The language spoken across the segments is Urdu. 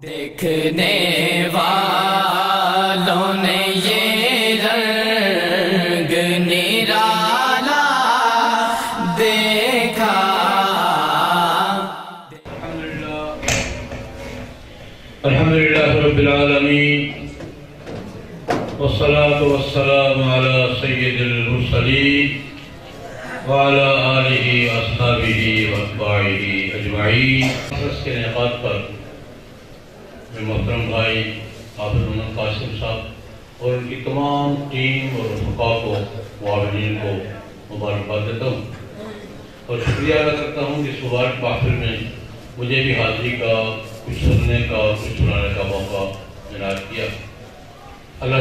دیکھنے والوں نے یہ رنگ نرالا دیکھا۔ الحمدللہ رب العالمین والصلاة والسلام علی سید المرسلین وعلی آلہ واصحابہ واتباعہ اجمعین۔ اس کے انعقاد پر میں محترم بھائی حافظ محمد قاسم صاحب اور ان کی تمام ٹیم اور رفقا کو معاونین کو مبارکباد دیتا ہوں اور شکریہ ادا کرتا ہوں کہ اس مبارک محفل میں مجھے بھی حاضری کا، کچھ سننے کا، کچھ سنانے کا موقع عنایت کیا۔ اللہ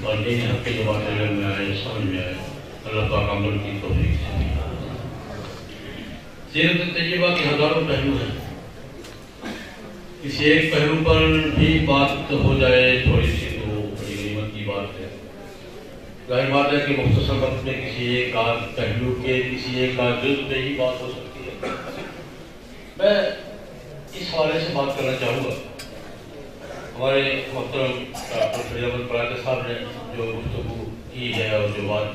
اور دین حق کی باتیں علم میں آئے، سمجھ میں آئے، اللہ پاک عمل کی توفیق سے۔ سیرت طیبہ کے ہزاروں پہلو ہیں، کسی ایک پہلو پر بھی بات ہو جائے تھوڑی سی تو بڑی غنیمت کی بات ہے۔ ظاہر بات ہے کہ مختصر وقت میں کسی ایک آدھ پہلو کے، کسی ایک آدھ جز پہ ہی بات ہو سکتی ہے۔ میں اس حوالے سے بات کرنا چاہوں گا، ہمارے محترم ڈاکٹر فرید احمد پراتے صاحب نے جو گفتگو کی ہے اور جو بات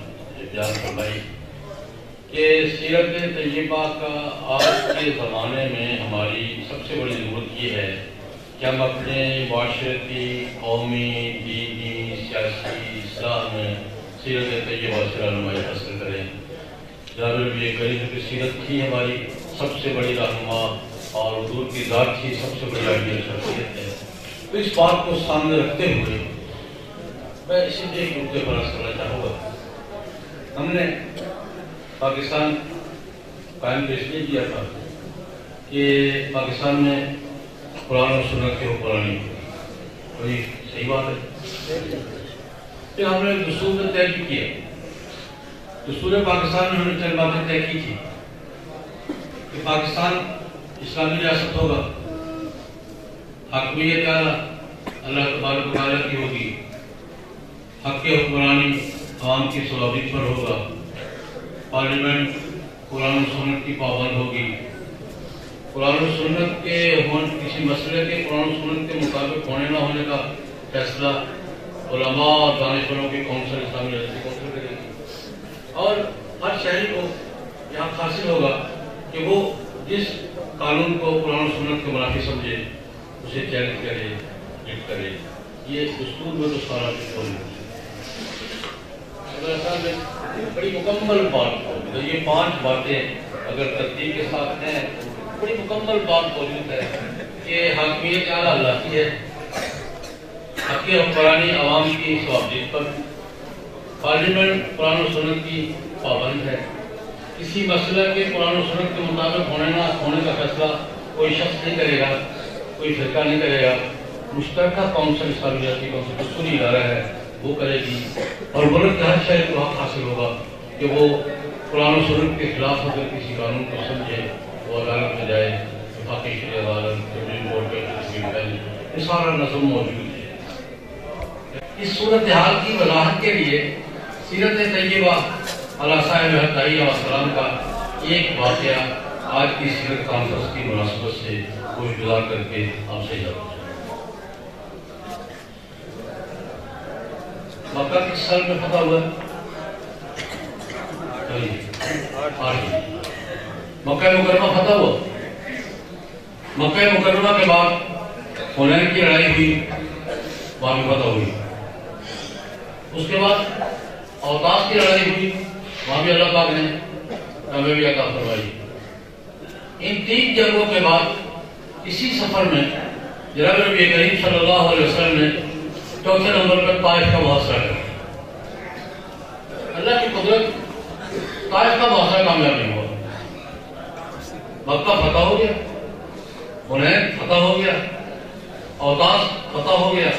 بیان فرمائی کہ سیرت طیبہ کا آج کے زمانے میں ہماری سب سے بڑی ضرورت یہ ہے کہ ہم اپنے معاشرتی، قومی، دینی، سیاسی اصلاح میں سیرت طیبہ سے رہنمائی حاصل کریں۔ جناب نبی کریم کی سیرت ہی ہماری سب سے بڑی رہنما اور حضور کی ذات ہی سب سے بڑی آئیڈیل شخصیت ہے۔ تو اس بات کو سامنے رکھتے ہوئے میں اسی ایک نقطے پر عرض کرنا چاہوں گا۔ ہم نے پاکستان قائم تو اس لیے کیا تھا کہ پاکستان میں قرآن و سنت کی حکمرانی کوئی صحیح بات ہے۔ پھر ہم نے دستور میں طے کیا، دستور پاکستان میں ہم نے چند باتیں طے کی تھی کہ پاکستان اسلامی ریاست ہوگا، حاکمیت اعلیٰ اللہ تبارک و تعالیٰ کی ہوگی، حق کی حکمرانی عوام کی صلاحیت پر ہوگا، پارلیمنٹ قرآن و سنت کی پابند ہوگی، قرآن و سنت کے کسی مسئلے کے قرآن و سنت کے مطابق ہونے نہ ہونے کا فیصلہ علماء اور دانشوروں کی کونسل، اسلامی ریاستی کونسل کرے گی، اور ہر شہری کو یہاں حاصل ہوگا کہ وہ جس قانون کو قرآن و سنت کے منافی سمجھے اسے چیلنج کرے، ریجیکٹ کرے۔ یہ دستور میں تو سارا کچھ ہو نہیں۔ بڑی مکمل بات موجود ہے، یہ 5 باتیں اگر ترتیب کے ساتھ ہیں بڑی مکمل بات موجود ہے کہ حاکمیت اعلیٰ اللہ کی ہے، حق حکمرانی عوام کی صلاحیت پر، پارلیمنٹ قرآن و سنت کی پابند ہے، کسی مسئلہ کے قرآن و سنت کے مطابق ہونے نہ ہونے کا فیصلہ کوئی شخص نہیں کرے گا، کوئی فرقہ نہیں کرے گا، مشترکہ کونسل اسلامی ریاستی کونسل دستوری ادارہ ہے وہ کرے گی، اور ملک کے ہر شہری کو حق حاصل ہوگا کہ وہ قرآن و سنت کے خلاف اگر کسی قانون کو سمجھے وہ عدالت میں جائے، وفاقی شرعی عدالت، سپریم کورٹ یہ سارا نظم موجود ہے۔ اس صورتحال کی وضاحت کے لیے سیرت طیبہ علیہ صاحب علیہ السلام کا ایک واقعہ آج کی سیرت کانفرنس کی مناسبت سے گزار کر کے آپ سے جاتا ہوں۔ مکہ کس سال میں فتح ہوا؟ مکہ مکرمہ فتح ہوا۔ مکہ مکرمہ کے بعد حنین کی لڑائی ہوئی، وہاں بھی فتح ہوئی۔ اس کے بعد اوطاس کی لڑائی ہوئی، وہاں بھی اللہ پاک نے کامیابی عطا فرمائی۔ ان 3 جنگوں کے بعد اسی سفر میں جناب نبی کریم صلی اللہ علیہ وسلم نے 4تھے نمبر پر طائف کا محاصرہ کیا۔ اللہ کی قدرت، طائف کا محاصرہ کامیاب نہیں ہوا، مکہ فتح ہو گیا، حنین فتح ہو گیا، اوطاس فتح ہو گیا۔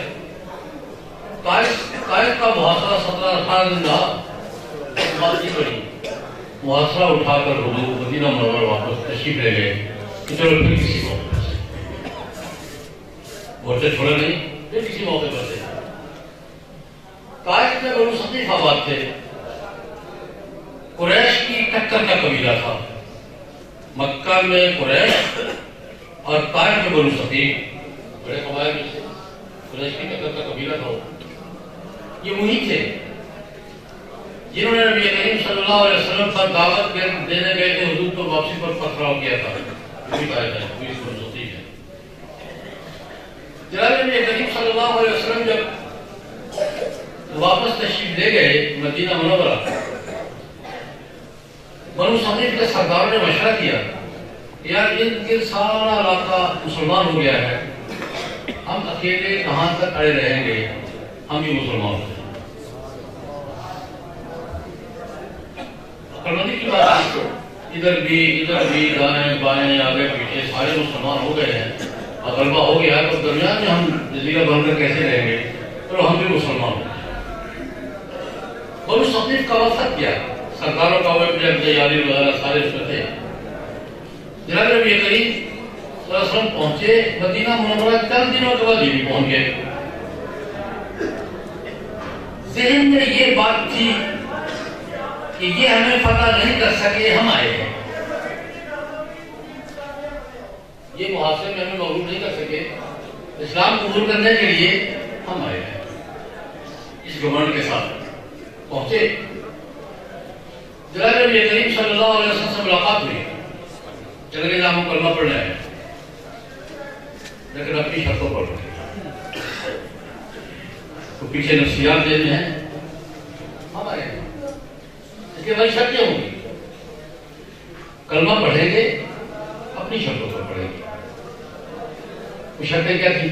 طائف کا محاصرہ 17-18 دن رہا، بات نہیں پڑی، محاصرہ اٹھا کر حضور مدینہ منورہ واپس تشریف لے گئے کہ چلو پھر کسی موقع پر مورچہ چھوڑا نہیں، پھر کسی موقع پر سے۔ طائف میں بنو ثقیف آباد تھے، قریش کی ٹکر کا قبیلہ تھا، مکہ میں قریش اور طائف میں بنو ثقیف، بڑے قبائل میں سے قریش کی کثرت کا قبیلہ تھا. یہ وہی تھے جنہوں نے نبی کریم صلی اللہ علیہ وسلم پر دعوت دینے گئے تھے، حضور کو واپسی پر پتھراؤ کیا تھا. جناب نبی کریم صلی اللہ علیہ وسلم جب واپس تشریف لے گئے مدینہ منورہ، بنو ثقیف کے سرداروں نے مشورہ کیا یار ان کے سارا علاقہ مسلمان ہو گیا ہے، ہم اکیلے کہاں تک اڑے رہیں گے، ہم بھی مسلمان ہو گئے. عقلمندی کی بات ہے، ادھر بھی دائیں بائیں آگے پیچھے سارے مسلمان ہو گئے ہیں اور غلبہ ہو گیا ہے، تو درمیان میں ہم جزیرہ بن کر کیسے رہیں گے؟ تو ہم بھی مسلمان ہو گئے. بنو ثقیف کا وقت کیا سرداروں کا یاری وغیرہ سارے اس میں تھے. جناب نبی کریم صلی اللہ علیہ وسلم پہنچے مدینہ منورہ، چند دنوں کے بعد یہ بھی پہنچ گئے. ذہن میں یہ بات تھی کہ یہ ہمیں فتح نہیں کر سکے، ہم آئے ہیں. یہ محاصرے میں ہمیں مغلوب نہیں کر سکے، اسلام قبول کرنے کے لیے ہم آئے ہیں. اس گھمنڈ کے ساتھ پہنچے. جناب نبی کریم صلی اللہ علیہ وسلم سے ملاقات ہوئی، چلے جا ہم کلمہ پڑھنے آئے لیکن اپنی شرطوں پر رہے. تو پیچھے نفسیات دین میں ہیں، ہم آئے ہیں اس کے بعد شرطیں ہوں گی. کلمہ پڑھیں گے اپنی شرطوں پر پڑھیں گے. وہ شرطیں کیا تھی؟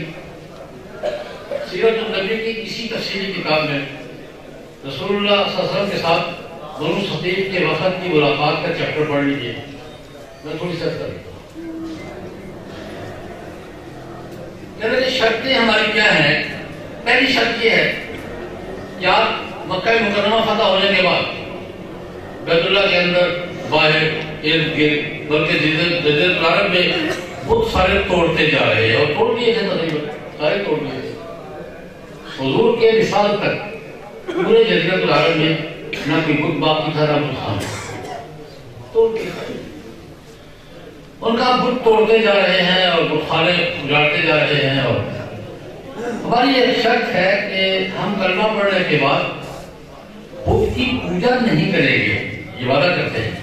سیرت النبی کی کسی تفصیلی کتاب میں رسول اللہ صلی اللہ علیہ وسلم کے ساتھ بنو ثقیف کے وفد کی ملاقات کا چیپٹر پڑھ لیجیے. میں تھوڑی سی کر لیتا ہوں. شرطیں ہماری کیا ہیں؟ پہلی شرط یہ ہے کیا مکہ مکرمہ فتح ہونے کے بعد بیت اللہ کے اندر باہر ارد گرد بلکہ جزیرۃ العرب میں بت سارے توڑتے جا رہے ہیں، اور توڑ دیے تھے تقریباً سارے توڑ دیے تھے. حضور کے وصال تک پورے جزیرۃ العرب میں نہ کوئی بت باقی تھا نہ کچھ خان توڑ دیا. ان کا بت توڑتے جا رہے ہیں اور بتخانے اجاڑتے جا رہے ہیں. اور ہماری یہ شرط ہے کہ ہم کلمہ پڑھنے کے بعد بت کی پوجا نہیں کریں گے، یہ وعدہ کرتے ہیں،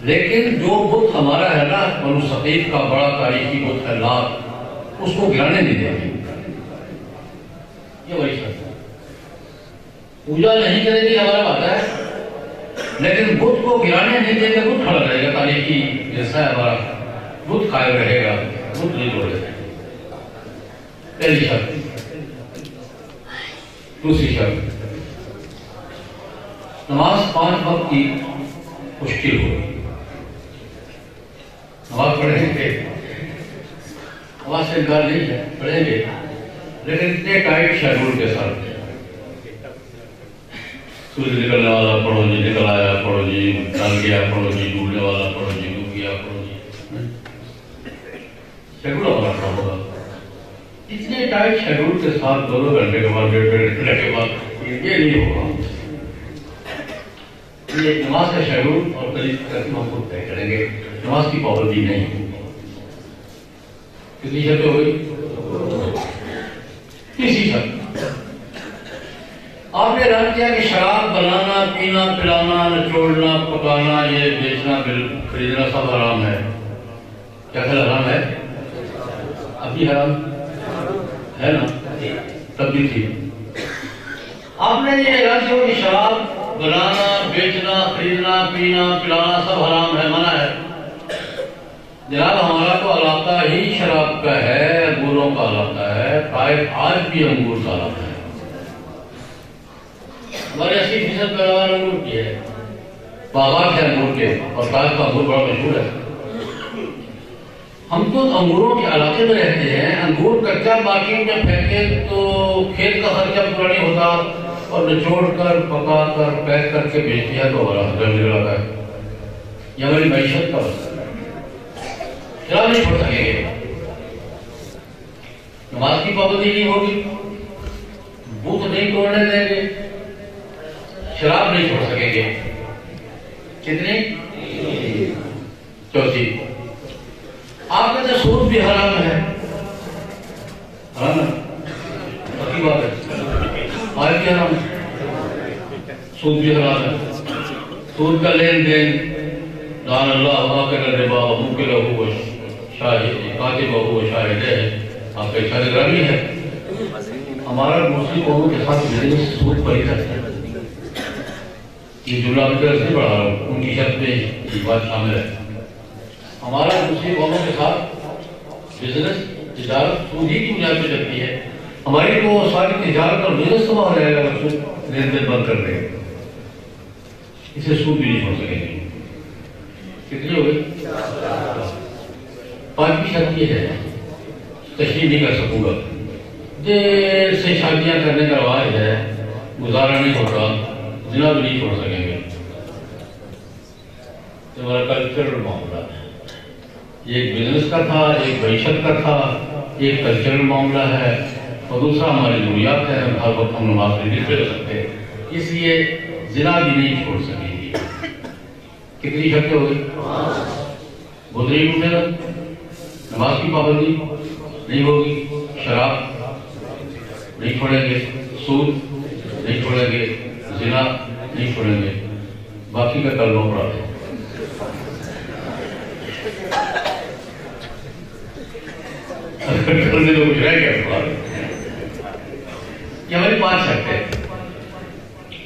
لیکن جو بت ہمارا ہے نا بنو ثقیف کا بڑا تاریخی بت ہے لات، اس کو گرانے نہیں دیں گے. یہ وہی شرط ہے. پوجا نہیں کریں گے ہمارا وعدہ ہے، لیکن بت کو گرانے نہیں دیں گے. بت کھڑا رہے گا، تاریخی جیسا ہے ہمارا بت قائم رہے گا، بت نہیں توڑے گا. پہلی شرط. دوسری شرط، نماز 5 وقت کی مشکل ہوگی. نماز پڑھیں گے، نماز سے انکار نہیں ہے، پڑھیں گے لیکن اتنے ٹائٹ شیڈول کے ساتھ. سورج نکلنے والا پڑھو جی، نکل آیا پڑھو جی، ڈال گیا پڑھو جی، ڈوبنے والا پڑھو جی، ڈوب گیا پڑھو جی. شیڈول ہمارا پڑھا ہوگا. اتنے ٹائٹ شیڈول کے ساتھ 2 گھنٹے کے بعد 1.5 گھنٹے کے بعد یہ نہیں ہوگا. یہ نماز کا شیڈول اور طریقہ ہم خود طے کریں گے. نماز کی پابندی نہیں. کتنی شرطیں ہوئی؟ تیسری شرط، آپ نے اعلان کیا کہ شراب بنانا، پینا، پلانا، نچوڑنا، پکانا، یہ بیچنا، خریدنا سب حرام ہے. کیا خیال حرام ہے؟ اب بھی حرام ہے نا؟ تب بھی تھی. آپ نے یہ اعلان کیا کہ شراب بنانا، بیچنا، خریدنا، پینا، پلانا سب حرام ہے، منع ہے. جناب ہمارا تو علاقہ ہی شراب کا ہے، انگوروں کا علاقہ ہے. طائف آج بھی انگور کا علاقہ ہے. ہمارے 80% پیداوار انگور کی ہے، باغات ہے انگور کے، اور طائف کا انگور بڑا مشہور ہے. ہم تو انگوروں کے علاقے میں رہتے ہیں. انگور کچا مارکیٹ میں پھینکے تو کھیت کا خرچہ پورا نہیں ہوتا، اور نچوڑ کر پکا کر پیک کر کے بیچ دیا تو ہمارا خرچہ نکلا ہے. یہ ہماری معیشت کا مسئلہ ہے. شراب نہیں چھوڑ سکیں گے، نماز کی پابندی نہیں ہوگی، بت نہیں توڑنے دیں گے، شراب نہیں چھوڑ سکیں گے. کتنی؟ چوتھی، آپ کہتے ہیں سود بھی حرام ہے. حرام ہے، پکی بات ہے، آج بھی حرام ہے، سود بھی حرام ہے، سود کا لین دین، لعن اللہ آکل الربا وموکلہ کاتبہ وشاہدہ ہے، آپ کا اشارہ گرامی ہے۔ ہمارا دوسری قوموں کے ساتھ بزنس سود پر ہی کرتا ہے، یہ جملہ میں نہیں پڑھا رہا ہوں، ان کی شرط میں یہ بات شامل ہے۔ ہمارا دوسری قوموں کے ساتھ بزنس تجارت سود ہی کی بنیاد پہ چلتی ہے، ہماری تو ساری تجارت اور بزنس تباہ ہو جائے گا، سود لین دین بند کر دیں گے، اسے سود بھی نہیں چھوڑ سکیں گے۔ کتنی ہو گئی؟ 5ویں شرط یہ ہے، تشریح نہیں کر سکوں گا، دیر سے شادیاں کرنے کا رواج ہے، گزارا نہیں ہوتا، زنا بھی نہیں چھوڑ سکیں گے، ہمارا کلچرل معاملہ ہے، یہ ایک بزنس کا تھا، ایک معیشت کا تھا، ایک کلچرل معاملہ ہے، اور دوسرا ہماری ضروریات ہے، ہر وقت ہم نماز نہیں پڑھ سکتے، اس لیے زنا بھی نہیں چھوڑ سکیں گے۔ کتنی شرطیں ہو گئی؟ بدھ نہیں ٹوٹے گا، نماز کی پابندی نہیں ہوگی، شراب نہیں چھوڑیں گے، سود نہیں چھوڑیں گے، زنا نہیں چھوڑیں گے، باقی کا کلمہ پڑھا ہے۔ کرنے تو کچھ رہ گیا، یہ ہماری 5 شرطیں ہیں۔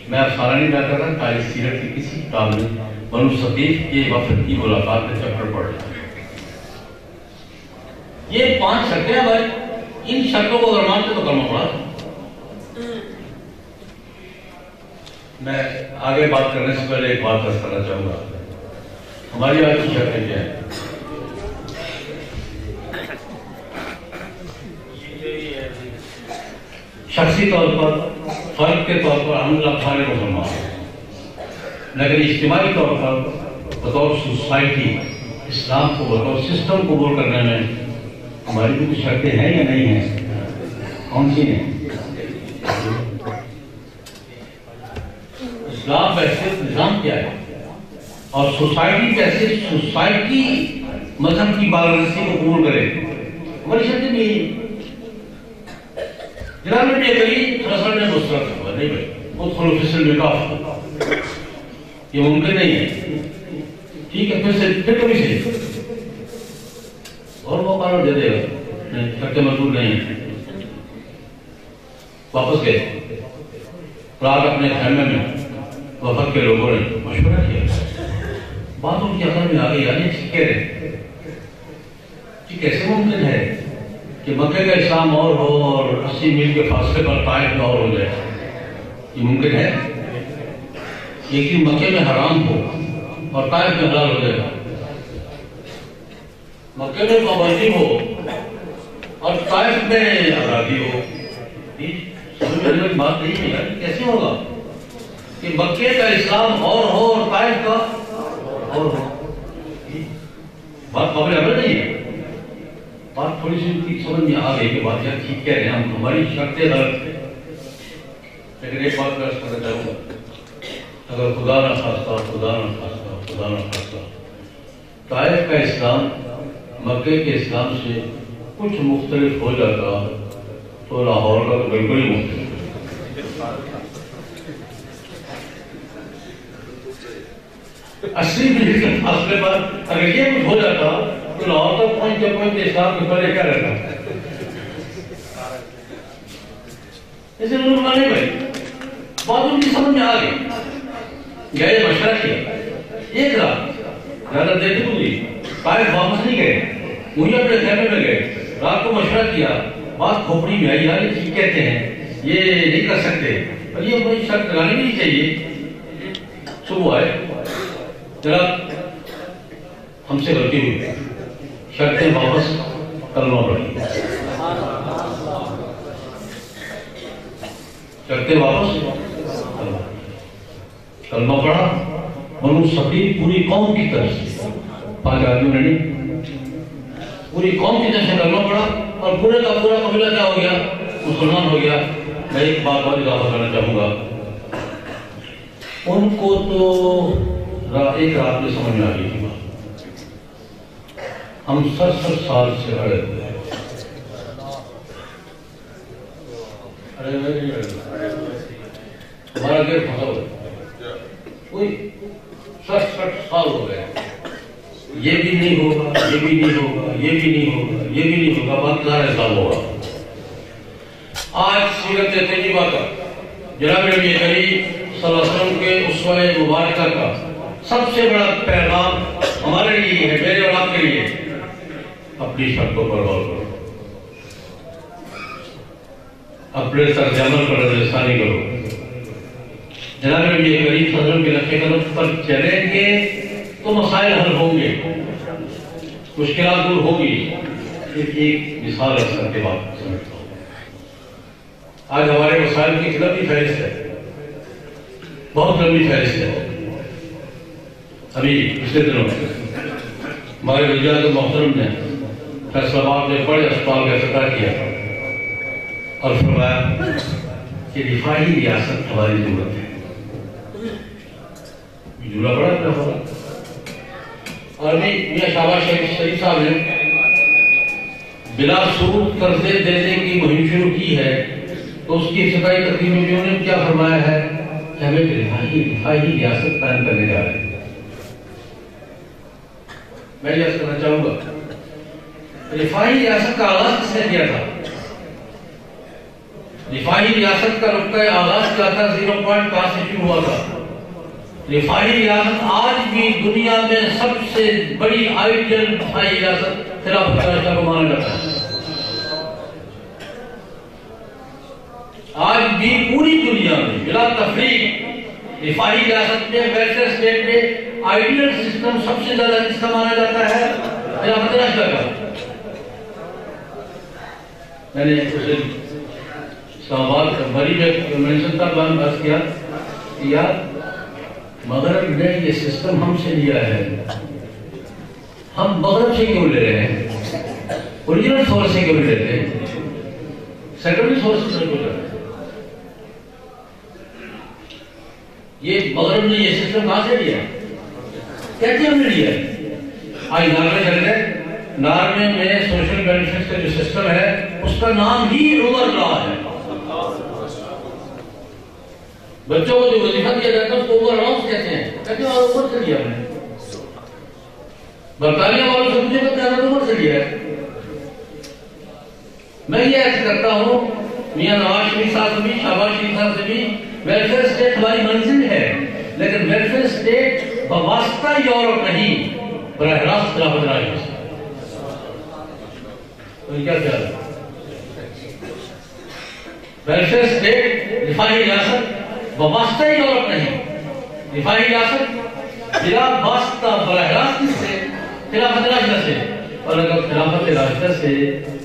میں اب سارا نہیں بیان کر رہا، تاریخ سیرت کی کسی کتاب میں بنو ثقیف کے وفد کی ملاقات میں چیپٹر پڑھ رہا ہے۔ یہ 5 شرطیں ہیں بھائی، ان شرطوں کو اگر مانتے تو کلمہ پڑھا۔ میں آگے بات کرنے سے پہلے ایک بات عرض کرنا چاہوں گا، ہماری آج کی شرطیں کیا ہیں؟ شخصی طور پر، فرد کے طور پر ہم لوگ سارے مسلمان ہیں، لیکن اجتماعی طور پر بطور سوسائٹی اسلام کو بطور سسٹم قبول کرنے میں ہماری بھی کچھ شرطیں ہیں یا نہیں ہیں؟ کون سی ہیں؟ اسلام بحثیت نظام کیا ہے، اور سوسائٹی بحثیت سوسائٹی مذہب کی بالادستی کو قبول کرے، ہماری شرطیں نہیں۔ جناب نبی کریم رسول نے مسترد ہوا نہیں بھائی، ادخلوا فی السلم کافہ، یہ ممکن نہیں ہے، ٹھیک ہے، پھر کبھی سے اور موقع دے دے گا، نہیں شرطیں منظور نہیں ہیں۔ واپس گئے، رات اپنے خیمے میں وفد کے لوگوں نے مشورہ کیا، بات ان کی عقل میں آ گئی، یعنی کہہ رہے کہ کیسے ممکن ہے کہ مکہ کا اسلام اور ہو اور 80 میل کے فاصلے پر طائف میں اور ہو جائے؟ یہ ممکن ہے؟ ایک دن مکے میں حرام ہو اور طائف میں حلال ہو جائے گا، مکے میں پابندی ہو اور طائف میں آزادی ہو، سمجھ میں بات نہیں ہے یار، کیسے ہوگا کہ مکے کا اسلام اور ہو اور طائف کا اور ہو؟ بات قابل عمل نہیں ہے۔ بات تھوڑی سی سمجھ میں آ گئی کہ بات یار ٹھیک کہہ رہے ہیں، ہماری شرطیں غلط ہیں، لیکن ایک بات میں عرض کرنا چاہوں گا، اگر خدا نہ خاصہ طائف کا اسلام مکے کے اسلام سے کچھ مختلف ہو جاتا تو لاہور کا تو بالکل ہی مختلف ہے۔ 80 میل کے فاصلے پر اگر یہ کچھ ہو جاتا تو لاہور تک پہنچتے اسلام کے پہلے کیا رہتا؟ اسے لوگ مانے بھائی، بات ان کی سمجھ میں آ گئی، گئے مشورہ کیا، ایک رات زیادہ دیر نہیں ہوئی، طائف واپس نہیں گئے، وہیں اپنے خیمے میں گئے، رات کو مشورہ کیا، بات کھوپڑی میں آئی، یار یہ ٹھیک کہتے ہیں، یہ نہیں کر سکتے، اور یہ کوئی شرط لگانی نہیں چاہیے۔ صبح آئے، جناب ہم سے غلطی ہوئی، شرطیں واپس کلمہ پڑھی، شرطیں واپس کلمہ پڑھا، بنو ثقیف پوری قوم کی طرف سے، 5 آدمیوں نے نہیں، پوری قوم کی طرف سے کلمہ پڑھا، اور پورے کا پورا قبیلہ کیا ہو گیا؟ مسلمان ہو گیا۔ میں ایک بات اور اضافہ کرنا چاہوں گا، ان کو تو ایک رات میں سمجھ میں آ گئی تھی بات، ہم 70 سال سے اڑے ہوئے ہیں، ہمارا دیر پھنسا ہوا کوئی 60 سال ہو گئے، یہ بھی نہیں ہوگا، یہ بھی نہیں ہوگا، یہ بھی نہیں ہوگا، یہ بھی نہیں ہوگا، 50 سال ہوگا۔ آج سیرت طیبہ کا جناب نبی کریم صلی اللہ علیہ وسلم کے اسوہ مبارکہ کا سب سے بڑا پیغام ہمارے لیے ہے، میرے اور آپ کے لیے، اپنی شرطوں پر غور کرو، اپنے طرز عمل پر نظر ثانی کرو، جناب نبی کریم صلی اللہ علیہ وسلم کے نقش قدم پر چلیں گے تو مسائل حل ہوں گے، مشکلات دور ہوگی۔ ایک مثال رکھ کے بات سمجھتا ہوں، آج ہمارے مسائل کی ایک لمبی فہرست ہے، بہت لمبی فہرست ہے۔ ابھی پچھلے دنوں ہمارے وزیر محترم نے فیصلہ آباد میں بڑے اسپتال کا افتتاح کیا اور فرمایا کہ دفاعی ریاست ہماری ضرورت ہے، جملہ بڑا اپنا ہوگا۔ اور ابھی میاں شہباز شریف صاحب نے بلا سود قرضے دینے کی مہم شروع کی ہے، تو اس کی افتتاحی تقریب میں بھی انہوں نے کیا فرمایا ہے کہ ہمیں دفاعی ریاست قائم کرنے جا رہے ہیں۔ میں یہ عرض کرنا چاہوں گا، دفاعی ریاست کا آغاز کس نے کیا تھا؟ دفاعی ریاست کا نقطہ آغاز کیا تھا؟ 0 پوائنٹ کہاں سے شروع ہوا تھا؟ دفاعی ریاست آج بھی دنیا میں سب سے بڑی آئیڈیل دفاعی ریاست خلافت راشدہ کو مانا جاتا ہے۔ آج بھی پوری دنیا میں بلا تفریق دفاعی ریاست میں، ویلفیئر اسٹیٹ میں آئیڈیل سسٹم سب سے زیادہ جس کا مانا جاتا ہے خلافت راشدہ کا۔ میں نے اسلام آباد بری میں کنونشن کا بیان بحث کیا کہ یار مغرب نے یہ سسٹم ہم سے لیا ہے، ہم مغرب سے کیوں لے رہے ہیں؟ اوریجنل سورس سے کیوں لیتے ہیں؟ سیکنڈری سورس سے کیوں لیتے ہیں؟ یہ مغرب نے یہ سسٹم کہاں سے لیا؟ کہتے ہم نے لیا ہے؟ آج نارمے چل رہے، نارمے میں سوشل بینیفٹس کا جو سسٹم ہے اس کا نام ہی رولر لا ہے۔ بچوں کو جو وظیفہ دیا جاتا ہے اس کو اوور راؤنڈ کہتے ہیں، کہتے ہیں اوور سے لیا ہم نے۔ برطانیہ والوں سے مجھے کہتے ہیں اوور سے لیا ہے۔ میں یہ عرض کرتا ہوں میاں نواز شریف صاحب سے بھی، شہباز شریف صاحب سے بھی، ویلفیئر اسٹیٹ ہماری منزل ہے، لیکن ویلفیئر اسٹیٹ بواسطہ یورپ نہیں، براہ راست خلافت راشدہ سے۔ تو کیا خیال ہے؟ ویلفیئر اسٹیٹ دفاعی ریاست بواسطہ یورپ نہیں، دفاعی ریاست بلا واسطہ براہ راست سے خلافت راشدہ سے۔ اور اگر خلافت راشدہ سے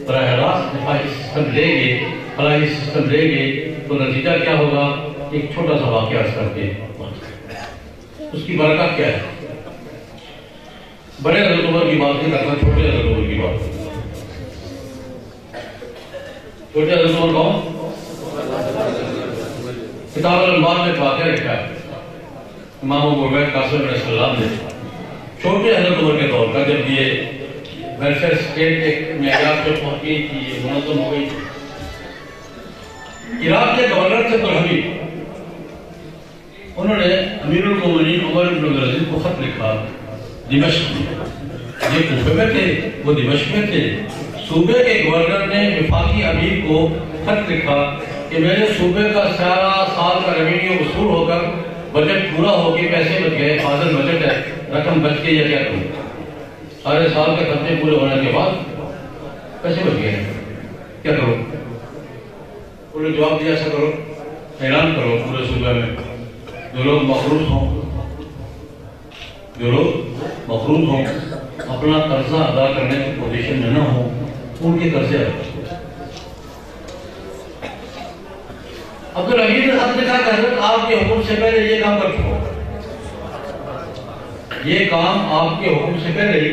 براہ راست دفاعی سسٹم لیں گے، فلاحی سسٹم لیں گے، تو نتیجہ کیا ہوگا؟ ایک چھوٹا سا واقعہ عرض کر کے اس کی برکت کیا ہے؟ بڑے حضرت عمر کی بات نہیں کرتا، چھوٹے حضرت عمر کی بات۔ چھوٹے حضرت عمر کون؟ کتاب الانبار میں ایک واقعہ لکھا ہے امام ابو عبید قاسم علیہ السلام نے چھوٹے حضرت عمر کے دور کا، جب یہ ویلفیئر اسٹیٹ ایک معیار پہ پہنچ گئی تھی، یہ منظم ہو گئی تھی۔ عراق کے گورنر تھے برہمی، انہوں نے امیر المومنین عمر بن عبدالعزیز کو خط لکھا دمشق میں، یہ کوفے میں تھے، وہ دمشق میں تھے۔ صوبے کے گورنر نے وفاقی امیر کو خط لکھا کہ میرے صوبے کا سارا سال کا ریونیو وصول ہو کر بجٹ پورا ہو کے پیسے بچ گئے، فاضل بجٹ ہے، رقم بچ گئی ہے، کیا کروں؟ سارے سال کے خرچے پورے ہونے کے بعد پیسے بچ گئے، کیا کرو؟ انہوں نے جواب دیا ایسا کرو، اعلان کرو پورے صوبے میں جو لوگ مقروض ہوں، اپنا قرضہ ادا کرنے کی پوزیشن میں نہ ہوں، ان کے قرضے ادا۔ عبدالحمید نے خط لکھا کہ حضرت آپ کے حکم سے پہلے یہ کام کر چکا، یہ کام آپ کے حکم سے پہلے ہی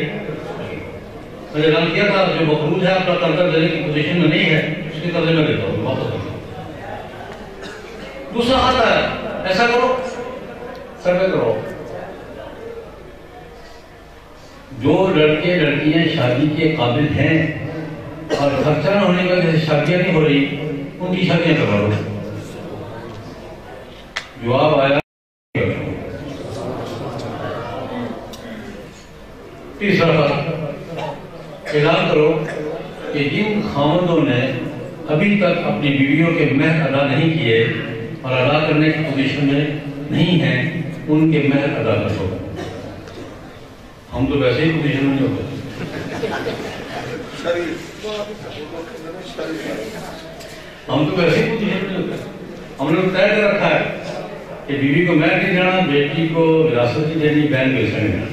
میں نے اعلان کیا تھا، جو مقروض ہے اپنا قرضہ دینے کی پوزیشن میں نہیں ہے، اس کے قرضے میں دیتا ہوں، واپس کرتا ہوں۔ دوسرا خط ہے، ایسا کرو، سروے کرو، جو لڑکے لڑکیاں شادی کے قابل ہیں اور خرچہ نہ ہونے کا جیسے شادیاں نہیں ہو رہی ان کی شادیاں کروا دو. جواب آیا. تیسرا اعلان کرو کہ جن خاوندوں نے ابھی تک اپنی بیویوں کے مہر ادا نہیں کیے اور ادا کرنے کی پوزیشن میں نہیں ہیں ان کے مہر ادا کر دو. ہم تو ویسے ہی پوزیشن میں نہیں ہوتے. ہم تو ویسے ہی پوزیشن میں نہیں ہوتے. ہم نے طے کر رکھا ہے کہ بیوی کو مہر نہیں دینا, بیٹی کو وراثت نہیں دینی, بہن کو حصہ نہیں دینا.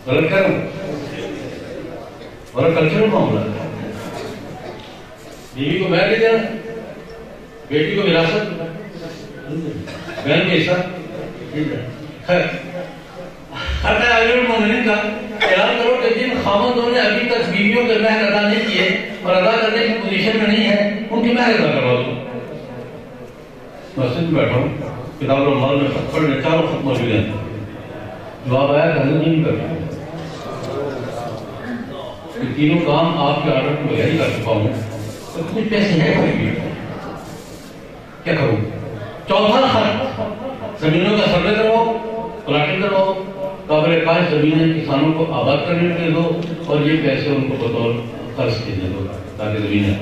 غلط کر رہا ہوں اور کلچرل معاملہ ہے. بیوی کو مہر نہیں دینا, بیٹی کو وراثت, بہن کو حصہ. کا اعلان کرو کہ جن خاوندوں نے ابھی تک بیویوں کے مہر ادا نہیں کیے اور ادا کرنے کی پوزیشن میں نہیں ہے ان کی مہر ادا کروا دو. مسجد میں بیٹھا ہوں, کتاب المال میں پڑھنے چاروں ختم موجود ہیں. جواب آیا کہ حضرت نہیں کرتا, یہ تینوں کام آپ کے آرڈر کو بغیر ہی کر چکا ہوں, تو کچھ پیسے ہیں کیا کروں. چوتھا خط, زمینوں کا سروے کرواؤ, پلاٹنگ کرواؤ, قابل کاشت زمینیں کسانوں کو آباد کرنے کے دو اور یہ پیسے ان کو بطور قرض کے دے دو تاکہ زمینیں.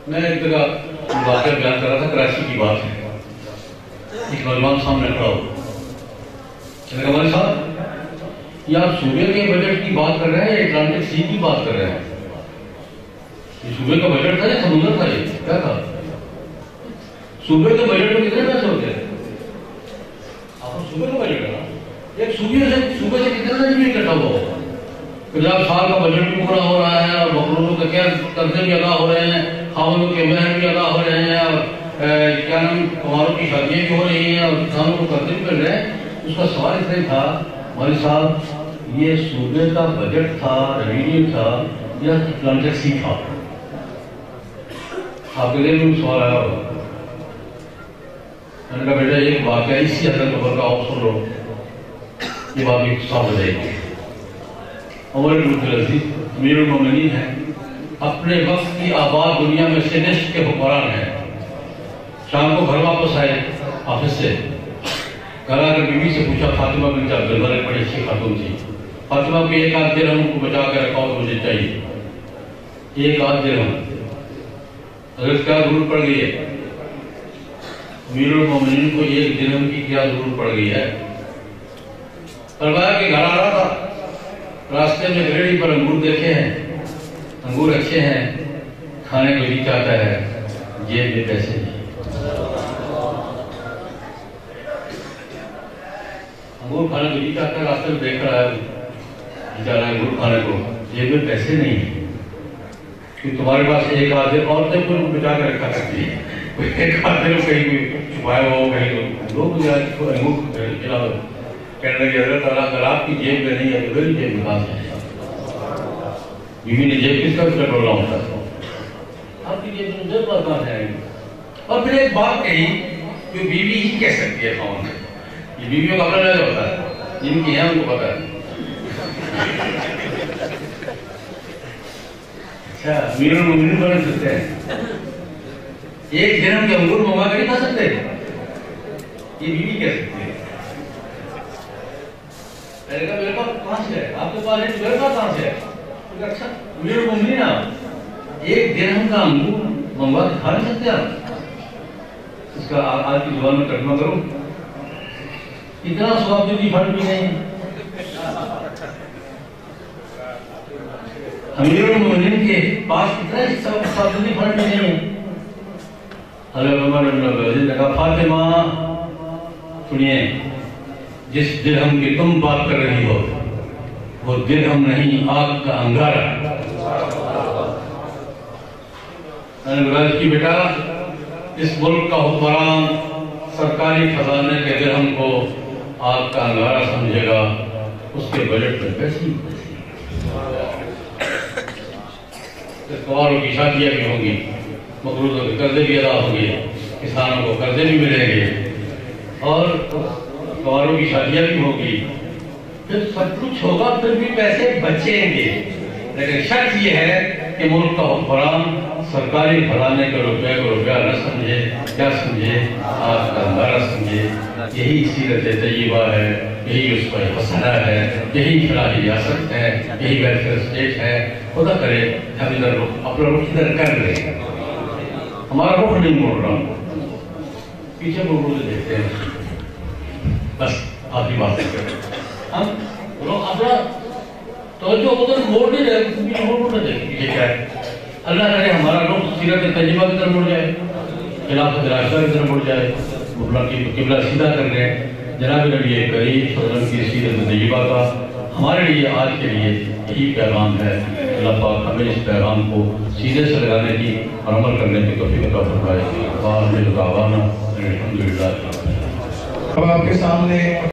میں ایک جگہ واقعہ بیان کر رہا تھا, کراچی کی بات ہے. ایک نوجوان سامنے کھڑا ہو, ہمارے ساتھ یہ آپ صوبے کے بجٹ کی بات کر رہے ہیں یا اٹلانٹک سی کی بات کر رہے ہیں؟ یہ صوبے کا بجٹ تھا یا سمندر تھا؟ یہ کیا تھا؟ صوبے کے بجٹ میں کتنے پیسے ہوتے ہیں؟ آپ صوبے کا بجٹ ہے نا, ایک صوبے سے کتنا نہیں اکٹھا ہوا ہوگا. 50 سال کا بجٹ بھی پورا ہو رہا ہے اور مقروضوں کے کیا قرضے بھی ادا ہو رہے ہیں, خاوندوں کے مہر بھی ادا ہو رہے ہیں, اور کیا نام کماروں کی شادیاں بھی ہو رہی ہیں اور کسانوں کو قرضے بھی مل رہے ہیں. اس کا سوال اس لیے تھا مولوی صاحب, یہ صوبے کا بجٹ تھا, ریونیو تھا یا اٹلانٹک سی تھا؟ آپ کے دل میں سوال آیا ہوگا. میں نے کہا بیٹا ایک واقعہ اسی حضرت عمر کا آپ سن لو, یہ بات بھی صاف ہو جائے گی. عمر بن عبدالعزیز امیر المومنین ہیں, اپنے وقت کی آباد دنیا میں سے نصف کے حکمران ہیں. شام کو گھر واپس آئے آفس سے, گھر آ کر بیوی سے پوچھا, فاطمہ بنت عبدالبر ایک بڑی اچھی خاتون تھی, فاطمہ کو 1 آدھ درہم کو بچا کے رکھا ہو مجھے چاہیے. 1 آدھ درہم. حضرت کیا ضرورت پڑ گئی ہے امیر المومنین کو 1 درہم کی کیا ضرورت پڑ گئی ہے؟ فرمایا کہ گھر آ رہا تھا, راستے میں ریڑھی پر انگور دیکھے ہیں, انگور اچھے ہیں, کھانے کو جی چاہتا ہے, جیب میں پیسے نہیں. انگور کھانے کو جی چاہتا ہے, راستے میں دیکھ رہا ہے, جی چاہ رہا ہے انگور کھانے کو, جیب میں پیسے نہیں ہیں. کہ تمہارے پاس 1 آدھ دن اور تک کوئی بچا کے رکھا کرتی ہے, 1 آدھ دن کہیں کوئی چھپایا ہو, کہیں لوگ انگور کھلا ہو. کہنے لگے حضرت اگر آپ کی جیب میں نہیں ہے تو میری جیب میں کہاں سے ہے؟ بیوی نے جیب کس کا ٹولا ہوتا ہے, آپ کی جیب میں جب کہاں سے آئیں گے. اور پھر ایک بات کہی جو بیوی ہی کہہ سکتی ہے خاوند, یہ بیویوں کا اپنا لہجہ ہوتا ہے, جن کی ہیں ان کو پتا ہے. اچھا امیر المومنین بن سکتے ہیں, 1 درہم کے انگور منگوا کے نہیں کھا سکتے, یہ بیوی کہہ سکتی ہے. میں نے کہا میرے پاس کہاں سے ہے, آپ کے پاس ہے, میرے پاس کہاں سے ہے؟ اچھا امیر المومنین آپ 1 درہم کا انگور منگوا کے کھا نہیں سکتے آپ؟ اس کا آج کی زبان میں ترجمہ کروں, اتنا ثواب دیتی پھٹ بھی نہیں. امیر المومنین کے پاس اتنا ثواب دیتی پھٹ بھی نہیں. حضرت عمر بن عبدالعزیز نے کہا فاطمہ سنیے, جس درہم کی تم بات کر رہی ہو وہ درہم نہیں, آگ کا انگارہ. میں نے بولا اس کی بیٹا, اس ملک کا حکمران سرکاری خزانے کے درہم کو آگ کا انگارہ سمجھے گا, اس کے بجٹ میں پیسے ہی کنواروں کی شادیاں بھی ہوں گی, مقروضوں کے قرضے بھی ادا ہوں گے, کسانوں کو قرضے بھی ملیں گے, اور کنواروں کی شادیاں بھی ہوگی, پھر سب کچھ ہوگا، پھر بھی پیسے بچیں گے، لیکن شرط یہ ہے کہ ملک کا حکمران سرکاری گھرانے کے روپے کو روپیہ نہ سمجھے، کیا سمجھے، آپ کا اندازہ سمجھے۔ یہی سیرت طیبہ ہے، یہی اس کا حسنہ ہے، یہی فلاحی ریاست ہے، یہی ویلفیئر اسٹیٹ ہے۔ خدا کرے ہم ادھر اپنا رخ ادھر کر لیں، ہمارا رخ نہیں موڑ رہا، پیچھے مڑ کے دیکھتے ہیں، بس آپ کی بات کریں۔ ہم لوگ اپنا توجہ ادھر موڑ نہیں رہے، پیچھے موڑ نہ دیکھ پیچھے کیا ہے۔ اللہ کرے ہمارا رخ سیرت طیبہ کی طرف مڑ جائے، خلافت راشدہ کی طرف مڑ جائے، قبلہ سیدھا کر لیں۔ جناب نبی کریم صلی اللہ علیہ وسلم کی سیرت طیبہ کا ہمارے لیے آج کے لیے یہی پیغام ہے۔ اللہ پاک ہمیں اس پیغام کو سیدھے سے لگانے کی اور عمل کرنے کی توفیق عطا فرمائے۔ آمین۔ الحمدللہ۔ اب آپ کے سامنے